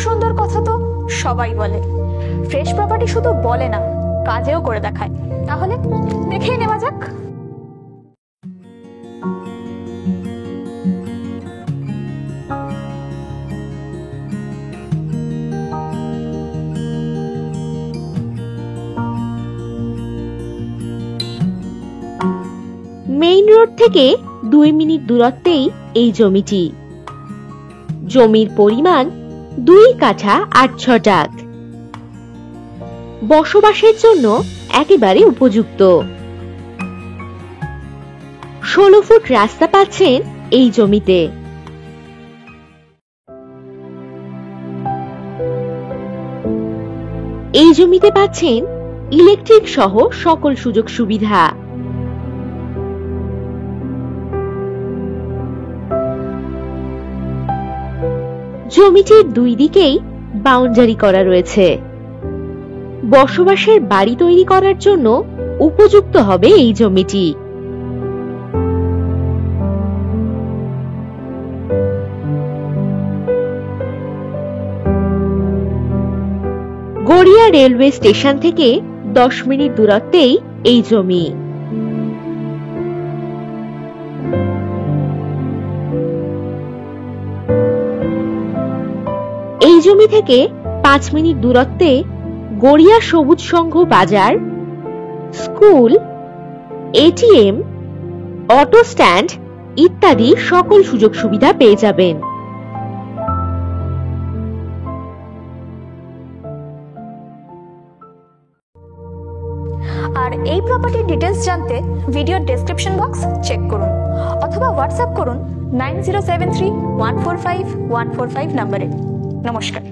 সুন্দর কথা তো সবাই বলে, ফ্রেশ প্রপার্টি শুধু বলে না, কাজেও করে দেখায়। তাহলে দেখেই নেওয়া যাক। মেইন রোড থেকে 2 মিনিট দূরত্বেই এই জমিটি। জমির পরিমাণ 2 কাঠা 8 ছটাক। বসবাসের জন্য একেবারে উপযুক্ত। 16 ফুট রাস্তা পাচ্ছেন এই জমিতে। এই জমিতে পাচ্ছেন ইলেকট্রিক সহ সকল সুযোগ সুবিধা। জমিটির 2 দিকেই বাউন্ডারি করা রয়েছে। বসবাসের বাড়ি তৈরি করার জন্য উপযুক্ত হবে এই জমিটি। গড়িয়া রেলওয়ে স্টেশন থেকে 10 মিনিট দূরত্বেই এই জমি। এই জমি থেকে 5 মিনিট দূরত্বে গড়িয়া সবুজ সংঘ বাজার, স্কুল, এটিএম, অটো স্ট্যান্ড ইত্যাদি সকল সুযোগ সুবিধা পেয়ে যাবেন। আর এই প্রপার্টির ডিটেলস জানতে ভিডিওর ডেসক্রিপশন বক্স চেক করুন অথবা হোয়াটসঅ্যাপ করুন 9073145145 নম্বরে। নমস্কার।